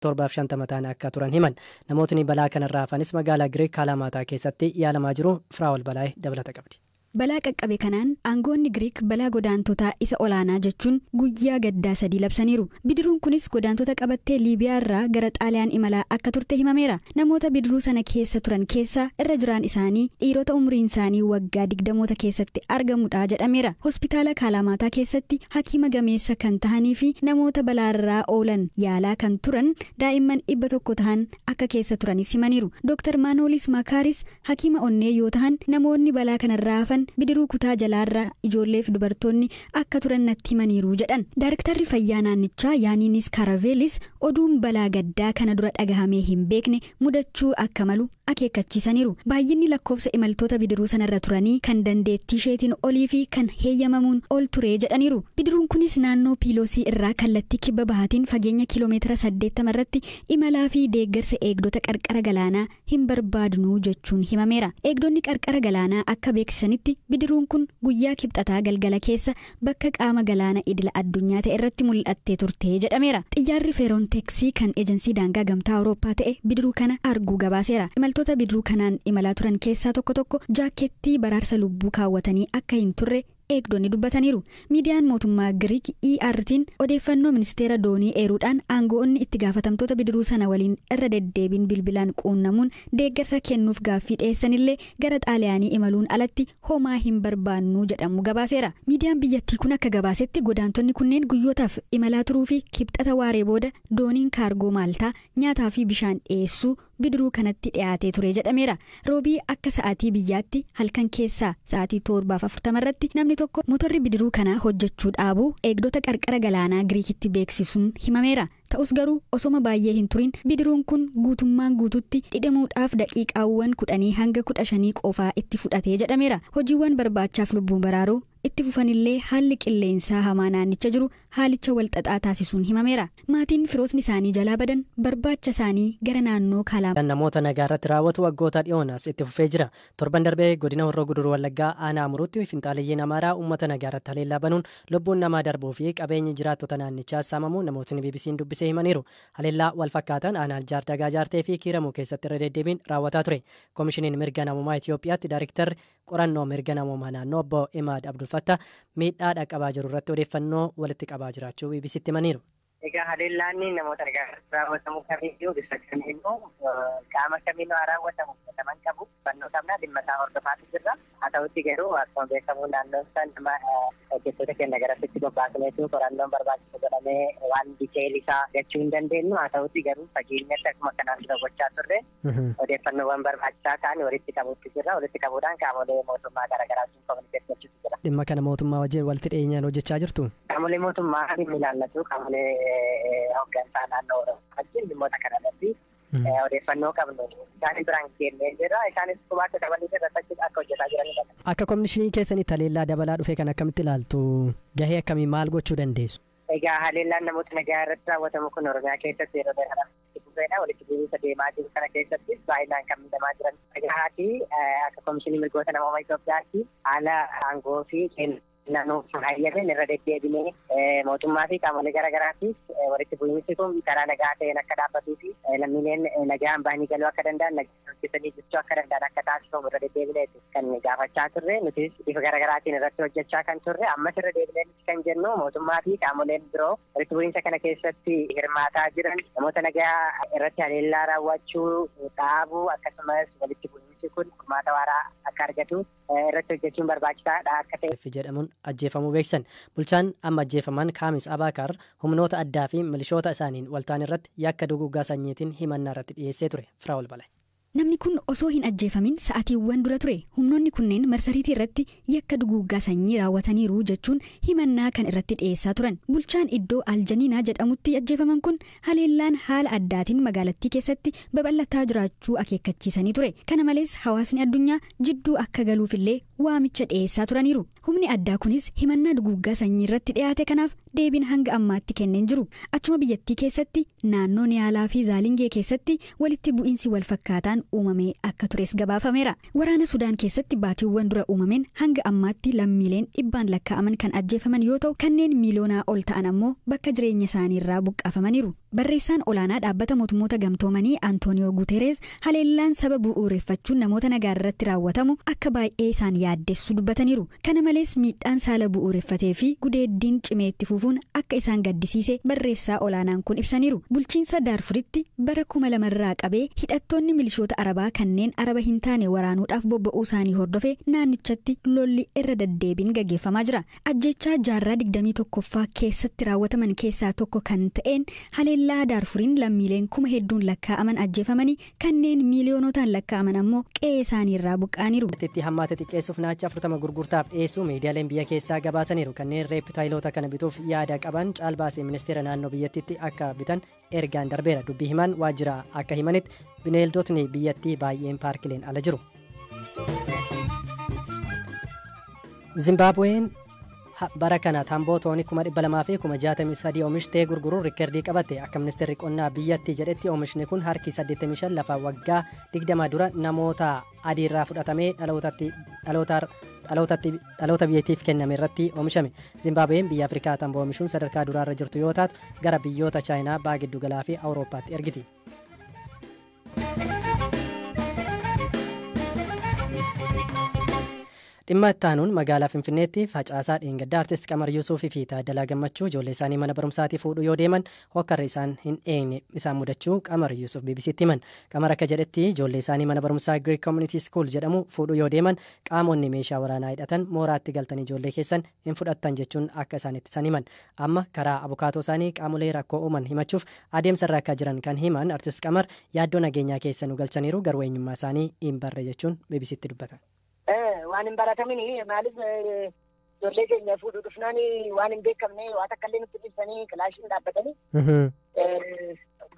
750 ta'an akka turan himan. Namootni balaa kanarraa hafanis magaalaa Giriik Kaalamaataa keessatti yaalamaa jiru. Firaa'ol Balaayee dabalata qabdi. Balaa qaqqabe kanaan aangoonni Giriik balaa godaantotaa isa olaanaa jechuun guyyaa gaddaa 3 labsaniiru. Bidiruun kunis godaantota qabattee Liibiyaa irraa gara Xaaliyaan imalaa akka turte himameera. Namoota bidiruu sana keessa turan keessaa irra jiraan isaanii dhiirota umriin isaanii waggaa 20 keessatti argamudha jedhameera. Hospitaala Kaalamaataa keessatti hakiima gameessa kan tahanii fi namoota balaarraa oolan yaalaa kan turan daa'imman 100 tahan akka keessa turanis himaniiru. Dr. Maanoolis Makaaris hakiima onnee yoo tahan namoonni balaa kanarraa hafan bidiruu kutaa jalaarraa ijoolleef dubartoonni akka turan natti himaniiru jedhan. Daarektarri fayyaa naannichaa Yaaniinis Karaveelis oduun balaa gaddaa kana dura dhagahamee hin beekne mudachuu akka malu akeekkachiisaniiru. Baay'inni lakkoofsa imaltoota bidiruu sanarra turanii kan dandeettii isheetiin olii fi kan heeyyamamuun ol ture jedhaniiru. Bidiruun kunis naannoo Piiloosii irraa kallattii kibba bahaatiin fageenya kiiloomeetira 80 irratti imalaa fi deeggarsa eegdota qarqara galaanaa hin barbaadnu jechuun himameera. Eegdonni qarqara galaanaa akka beeksisanitti bidiruun kun guyyaa kibxataa galgala keessa bakka qaama galaana idila addunyaa ta'e irratti mul'attee turte jedhameera. Xiyyaarri Feeronteeksii kan eejensii daangaa gamtaa Awurooppaa ta'e bidiruu kana arguu gabaaseera. Imaltoota bidiruu kanaan imalaa turan keessaa tokko jaakkeettii baraarsa lubbuu kaawwatanii akka hin turre eegdonni dubbataniiru. Miidiyaan mootummaa Giriik ERT'n odeeffannoo ministeera doonii eeruudhaan aangoonni itti gaafatamtoota bidiruu sana waliin irra deddeebiin bilbilaan quunnamuun deeggarsa kennuuf gaaffii dhiyeessanillee gara Xaaliyaanii imaluun alatti homaa hin barbaannu jedhamu gabaaseera. Miidiyaan biyyattii kun akka gabaasetti godaantonni kunneen guyyootaaf imalaa turuu fi kibxata waaree booda dooniin kaargoo Maaltaa nyaataa fi bishaan dhiyeessuu bidiruu kanatti dhiyaatee ture jedhameera. Roobii akka sa'aatii biyyaatti halkan keessaa sa'aatii 7:40 irratti namni tokko motorri bidiruu kanaa hojjechuu dhaabuu eegdota qarqara galaanaa Giriikitti beeksisuun himameera. Ta'us garuu osoma baay'ee hin turin bidiruun kun guutummaan guututti dhidhimuudhaaf daqiiqaawwan 10 hanga 15 qofaa itti fudhatee jedhameera. Hojiiwwan barbaachaaf lubbuu baraaruu itti fufanillee haalli qilleensaa hamaa naannicha jiru haalicha walxaxaa taasisuun himameera. Maatiin firootni isaanii jalaa badan barbaacha isaanii gara naannoo Kaalaamaa. Namoota nagaa irratti raawwatu waggoota dhiyoonaas itti fufee jira. Torban darbee godina Horroo Guduruu Wallaggaa aanaa Amuruutti finxaaleeyyiin Amaaraa uummata nagaa irratti haleellaa banuun lubbuun namaa darbuu fi qabeenyi jiraattota naannichaa saamamuu namootni BBC'n dubbisee himaniiru. Haleellaa wal fakkaatan aanaa Jaardagaa Jaartee fi Kiiramuu keessatti irra deddeebiin raawwataa ture. Koomishiniin mirga namummaa Itoophiyaatti Daarektarri qorannoo mirga namummaa naannoo obbo Imaad Abdulfattah miidhaa dhaqqabaa jiru irratti odeeffannoo walitti qabaa jiraachuu BBC'tti himaniiru. Egaa haleellaan namoota nagaa raawwatamu kamiyyuu bisa kamiyyuu qaama kamiyyuu raawwatamu naman qabu fannoo qabnaa dhimma isaa hordofaatu jirra. Haa ta'utti garuu akkuma beekamu naannoon isaa nama hojjettoota keenya garasitti bobbaasneetu qorannoon barbaachisu godhamee waan diteeyil isaa gachuu hin dandeenyu. Haa ta'utti garuu fageenyatti akkuma kanaan dura gochaa turre odeeffannoowwan barbaachisaa ta'an walitti qabuutti jirra. Walitti qabuudhaan qaamolee mootummaa garaagaraatiin kominikeet gochuutu jira. Dhimma kana mootummaa wajjin walitti dhiyeenyaan hojjechaa jirtu? Qaamolee mootummaa dhimmi ilaallatu qaamolee hooggansaa naannoo Oromoo wajjin dhimmoota kanarratti odeeffannoo qabnu isaan biraan kennee jira. Isaanis qubaatti dabalii irratti akka hojjetaa jiranidha. Akka koomishinii keessanitti haleellaa dabalaa dhufe kan akkamitti ilaaltu? Gahee akkamii maal gochuu dandeessu? Egaa haleellaan namoota nagaa irratti raawwatamu kun Oromiyaa keessatti yeroo dheeraadhaaf itti fufeedha. Walitti bu'iinsa deemaa jiru kana keessatti baay'inaan kan miidhamaa jiran. Egaa akka koomishinii mirgoota namoomaa Itoophiyaatti haala aangoo fi naannoo fayyadeen irra deddeebinee mootummaa fi qaamolee garaagaraatiif walitti bu'iinsi kun karaa nagaa ta'een akka dhaabbatuu fi lammiileen nagaan bahanii galuu akka danda'an nagaa hojjetanii jechuu akka danda'an akka taasifamu irra deddeebinee kan gaafachaa turre nutis bifa garaagaraatiin irratti hojjechaa kan turre ammas irra deebinee kan jennu mootummaa fi qaamoleen biroo walitti bu'iinsa kana keessatti hirmaataa jiran namoota nagaa irratti haleellaa raawwachuu dhaabuu akkasumas walitti bu'iinsi kun furmaata waaraa akka argatu irratti hojjechuun barbaachisaadha akka ta'e jedhamuun ajjeefamuu beeksan. Bulchaan amma ajjeefaman Kaamis Abaakar humnoota addaa fi milishoota isaaniin waltaan irratti yakka duguggaa sanyiitiin himannaa irratti dhiyeessee ture. Firaa'ol Balaayee. Namni kun osoo hin ajjeefamin sa'aatiiwwan dura ture. Humnoonni kunneen marsariitii irratti yakka duguggaa sanyii raawwataniiru jechuun himannaa kan irratti dhiyeessaa turan. Bulchaan iddoo Aljaniinaa jedhamutti ajjeefaman kun haleellaan haala addaatiin magaalattii keessatti babal'ataa jiraachuu akeekkachiisanii ture. Kana malees hawaasni addunyaa jidduu akka galuufillee waamicha dhiyeessaa turaniiru. Humni addaa kunis himannaa duguuggaa sanyii irratti dhiyaate kanaaf deebiin hanga ammaatti kenneen jiru. Achuma biyyattii keessatti naannoo Niyaalaa fi Zaalingee keessatti walitti bu'iinsi wal fakkaataan uumamee akka tures gabaafameera. Waraana Sudaan keessatti baatiiwwan dura uumameen hanga ammaatti lammiileen dhibbaan lakkaa'aman kan ajjeefaman yoo ta'u kanneen miiliyoonaa ol ta'an ammoo bakka jireenya isaanii irraa buqqaafamaniiru. Barreessaan olaanaa dhaabbata mootummoota gamtoomanii Antooniyoo Guuterees haleellaan saba bu'uureffachuun namoota nagaa irratti raawwatamu akka baay'ee isaan yaaddessu dubbataniiru. Kana malees miidhaan saala bu'uureffatee fi gudeeddiin cimee itti fufuun akka isaan gaddisiise barreessaa olaanaan kun ibsaniiru. Bulchiinsa Daarfuritti bara 2000 irraa qabee hidhattoonni milishoota Arabaa kanneen Araba hin taane waraanuudhaaf bobba'uu isaanii hordofee naannichatti lolli irra deddeebiin gaggeeffamaa jira. Ajjechaa jaarraa 21ffaa keessatti raawwataman keessaa tokko kan ta'een haleellaa Daarfuriin lammiileen kuma hedduun lakkaa'aman ajjeefamanii kanneen miiliyoonotaan lakkaa'aman ammoo qe'ee isaanii irraa buqqaaniiru. Itti hammaate xiqqeessuuf naacha 40 gurgurtaaf dhiyeessuu miidiyaaleen biyya keessaa gabaasaniiru. Kanneen reeptaayiloota kana bituuf yaada qaban caalbaasee ministeera naannoo biyyattiitti akka bitan ergaan darbeera. Dubbii himan waajjira akka himanitti bineeldotni biyyattii baay'een paarkileen ala jiru. Zimbaabuween bara kana tamboo toonii 200 fi 63 oomishtee gurguruun rikkeerdii qabatte. Akka ministeerri qonnaa biyyattii jedhetti oomishni kun harki 85 lafa waggaa 20 dura namoota adiirraa fudhatamee dhaloota biyyattiif kenname irratti oomishame. Zimbaabuween biyya Afrikaa tamboo oomishuun sadarkaa duraarra jirtu yoo taatu gara biyyoota Chaayinaa, Baha Giddugalaa fi Awurooppaatti ergiti. Dhimma itti aanuun magaalaa Finfinneetti facaasaa dheengaddaa Artist Qamar Yuusufii fi Taaddalaa Gammachuu ijoollee isaanii mana barumsaatii fuudhuu yoo deeman hokkarri isaan hin eegne isaan mudachuu Qamar Yuusuf BBC'tti himan. Qamar akka jedhetti ijoollee isaanii mana barumsaa Greek Community School jedhamu fuudhuu yoo deeman qaamonni meeshaa waraanaa hidhatan mooraatti galtanii ijoollee keessan hin fudhattan jechuun akka isaan ittisan himan. Amma karaa abukaatoo isaanii qaamolee rakkoo uuman himachuuf adeemsa irra akka jiran kan himan Artist Qamar yaaddoo nageenyaa keessa nu galchaniiru garuu eenyummaa isaanii hin barre jechuun BBC'tti dubbatan. Waan hin baratamini maaliif ijoollee keenya fuudhuu dhufnaan waan hin beekamne waan akka illee nutti ibsanii kilaashiin dhaabbatanii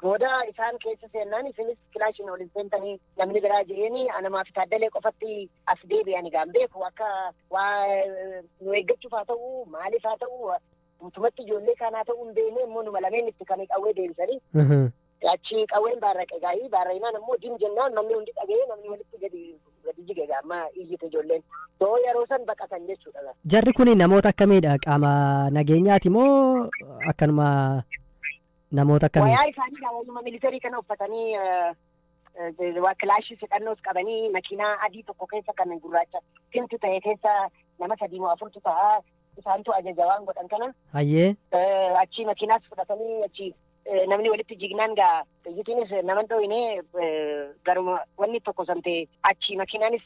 booda isaan keessa seennaan isinis kilaashiin ol hin seentanii namni biraa jireeni anamaaf Taaddalee qofatti as deebi'anii gaan beeku akka waa nu eeggachuuf haa ta'u maaliif haa ta'u guutumatti ijoollee kanaa ta'uu hin beekne immoo numa lameen itti kan qawwee deebisanii achi qawween baarraqe gaa'ii baarra'inaan immoo dim jennaan namni hundi dhagee namni walitti gadi jige amma iyyite ijoolleen too yeroo san baqatan jechuudha. Jarri kun namoota akkamiidha? Qaama nageenyaati moo akkanuma namoota akkamii? Wayaa isaanii waanuma militarii kana uffatanii waa kilaashii hidhannoos qabanii makiinaa adii tokko keessa kan gurraacha tintu ta'e keessa nama 3 moo 4 ta'a isaantu ajaja waan godhan kana. Hayyee. Achi makiinaas fudhatanii achi namni walitti jignaan gaa xiyyitiinis naman dhoowinee garuma wanni tokko samtee achi makiinaanis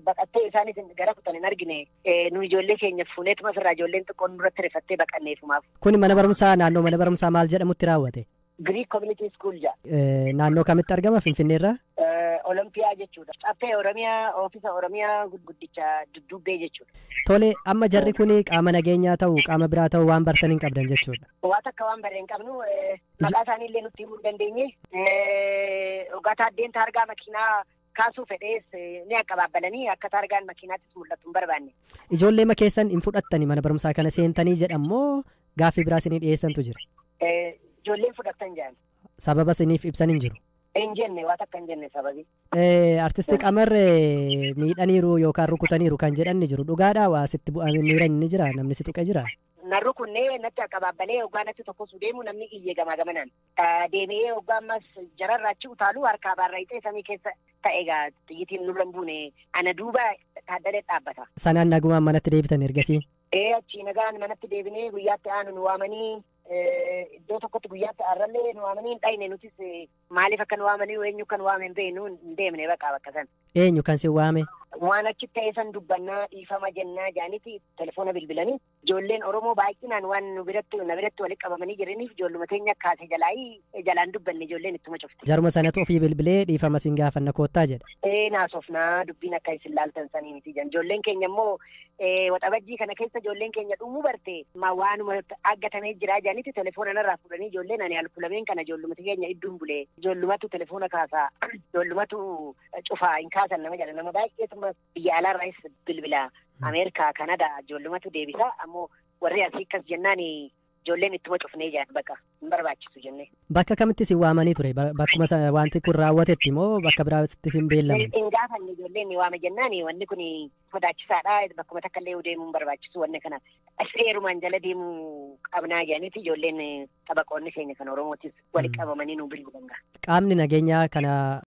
baqattee isaanis gara kutan hin argine nu ijoollee keenya fuuneetuma ofirraa ijoolleen xiqqoon duratti rifattee baqanneefumaaf. Kuni mana barumsaa naannoo mana barumsaa maal jedhamutti raawwate? Greek Community School jedha. Naannoo kamitti argama Finfinneerraa? Olimpiyaa jechuudha. Caffee Oromiyaa, Oofisa Oromiyaa guddicha Duddubbee jechuudha. Tole amma jarri kun qaama nageenyaa ta'u qaama biraa ta'u waan bartan hin qabdan jechuudha. Waan akka waan barreen qabnu maqaa isaanii illee nutti himuu hin dandeenye. Ogaa Taaddeen taargaa makiinaa kaasuu fedhees ni qabaabbalanii akka taargaan makiinaattis mul'atu hin barbaanne. Ijoollee keessan hin fudhattanii mana barumsaa kana seentanii jedhamoo gaaffii biraa isinii dhiyeessantu jira? Ijoolleen fudhattan jedhan. Sababa isiniif ibsan hin jiru? Hin jenne waan akka hin jenne sababi. Artisti Qamar miidhaniiru yookaan rukutaniiru kan jedhan ni jiru. Dhugaadhaa waa sitti bu'anii miidhan ni jira namni si tuqe jira? Narru kunnee natti qabaabbalee hoggaa natti tokkos deemu namni iyyee gamanaan deemee hoggaa ammas jararraa achi utaaluu harkaa baarraayitee samii keessa ta'e gaa xiyyitiin nurra hin buune ana duuba Taaddalee dhaabbata. Sanaan nagumaan manatti deebitan ergasii? Achi nagaan manatti deebinee guyyaatti aanu nu waamanii iddoo tokkotti guyyaatti aarrallee nu waamanii hin dhayne nutis maaliif akka nu waamanii eenyu kan waame hin beeknu hin deemne baqa bakka san. Eenyu kan si waame? Waan achi ta'e san dubbannaa dhiifama jennaa jaaniiti telefoona bilbilanii ijoolleen Oromoo baay'inaan waan na biratti walitti qabamanii jiraniif ijoolluma teenya kaase jalaan dubbanne ijoolleen ittuma cufte. Jaruma sanatu ofii bilbilee dhiifama sin gaafanna koottaa jedha. Naasofnaa dubbiin akka isin laaltan sanii miti jan ijoolleen keenya immoo waxabajjii kana keessa ijoolleen keenya dhumuu barte waanuma aggatamee jira jaaniiti telefoona narraa fuudhanii ijoolleen ani alkulameen kana ijoollumati keenya idduun bulee ijoollumatu telefoona kaasaa ijoollumatu cufaa hin kaasan nama jedha nama baay'eetuma biyya alaarraas bilbilaa Ameerikaa, Kanadaa ijoollumatu deebisa. Ammoo warri asii akkas jennaan ijoolleen ittuma cufnee jaan bakka hin barbaachisu jennee. Bakka kamitti si waamanii ture? Bakkuma wanti kun raawwatetti moo bakka biraatti sin beellaman? Hin gaafanne ijoolleen waame jennaan wanni kun sodaachisaadha. Bakkuma takka illee deemuu hin barbaachisu wanni kana. Seerumaan jala deemuu qabnaa jedhaniiti ijoolleen taphaqoonni keenya kan Oromootis walitti qabamanii nu bilbilan. Qaamni nageenyaa kana